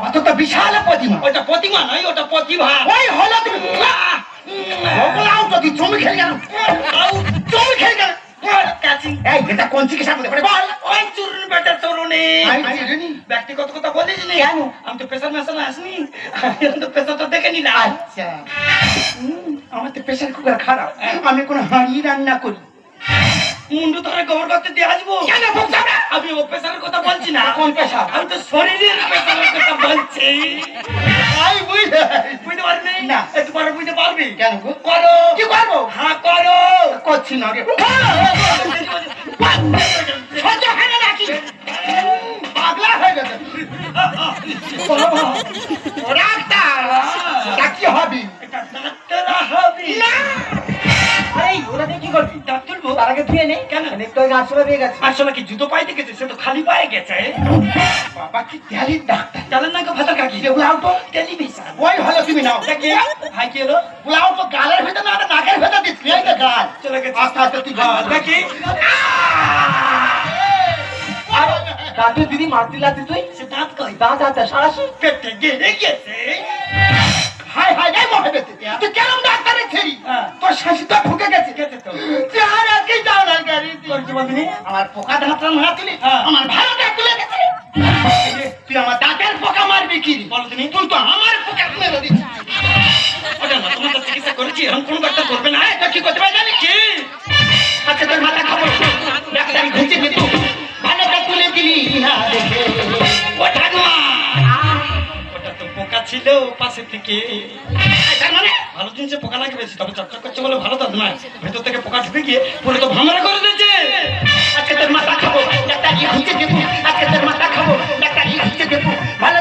অত তো বিশাল প্রতিমা। ওটা প্রতিমা নয়, ওটা প্রতিভা। ওই হলো তুমি বলাও যদি তুমি খেলে গেল, তুমি খেলে গেল। এই এটা কোন চিকিৎসা করতে পারে বল? ওই চুরুন বেটার তরুণী। আমি চিনি। ব্যক্তিগত কথা বলিস নি কেন? আমি তো প্রেশার মেশানো আসনি, আমি তো প্রেশারটা দেখে নিলাম। আচ্ছা আমার তো প্রেশার কুকার খারাপ, আমি কোনো হাঁড়ি রান্না করি। মুন্ডু ধরে গোবর করতে দিয়ে আসবো। কেন বলছো না? আমি ও প্রেশারের কথা বলছি না। কোন প্রেশার? আমি তো শরীরের প্রেশারের কথা বলছি। আমি বুঝতে বুঝতে পারবি না। একটু পরে বুঝতে পারবি। কেন গো? করো। কি করবো? হ্যাঁ করো। করছি না রে। সহ্য হয় না নাকি? পাগলা হয়ে গেছে। ও ডাক্তার, তা কি হবি? এটা ডাক্তার হবি না। আরে ওরা দিয়ে কি করবি? ডাক্তার তুলবো। তার আগে ধুয়ে নে। কেন? একটু আগে 800 পেয়ে গেছে। আসলে কি জুতো পাইতে গেছে, সে তো খালি পায়ে গেছে। বাবা কি ট্যালেন্ট ডাক্তার। জানেন না ভাতা কাকি বুলাও তো, টেলিভিশন। ওই হলো তুমি নাও। দেখি ভাই কি হলো? বুলাও তো গালের ভেতর না, নাকের ভেতর দিচ্ছি। এই তো গাল। চলে গেছে। আস্তে আস্তে তুই গাল। দেখি আর দাঁতে দিদি মারতে লাগতে তুই সে দাঁত কই দাঁত আছে সারাশি। পেটে গেড়ে গেছে। হাই হাই এই মহে বেতে। তুই কেন ডাক্তারে ছেড়ি? হ্যাঁ। তোর শাশি তো ঢুকে গেছে। গেছে তো। তুই আর আজকেই যাও না গাড়ি। তোর কি বলবি? আমার পোকা দাঁতটা না তুলি, হ্যাঁ। আমার ভালো দাঁত তুলে গেছে। তুই আমার দাঁতের পোকা মারবি কি? বলো তুমি। তুই তো আমার পোকা মেরে দিচ্ছিস। ওটা না, তোমার তো চিকিৎসা করেছি, এরকম কোনো ডাক্তার করবে না। এটা কি করতে পারে জানিস? কি? আচ্ছা তোর মাথা খাবো, ডাক্তারি ঘুরতে দিত, ভালোটা তুলে দিলি না দেখে। ওটা না, ওটা তো পোকা ছিল পাশে থেকে। তার মানে ভালো জিনিসে পোকা লাগে বেশি, তবে চকচক করছে বলে ভালো তো নয়। ভেতর থেকে পোকা ঢুকে গিয়ে পুরো তো ভামরা করে দিয়েছে। আজকে তোর মাথা খাবো, ডাক্তারি ঘুরতে দেবো। আজকে তোর মাথা খাবো, ডাক্তারি ঘুরতে দেবো। ভালো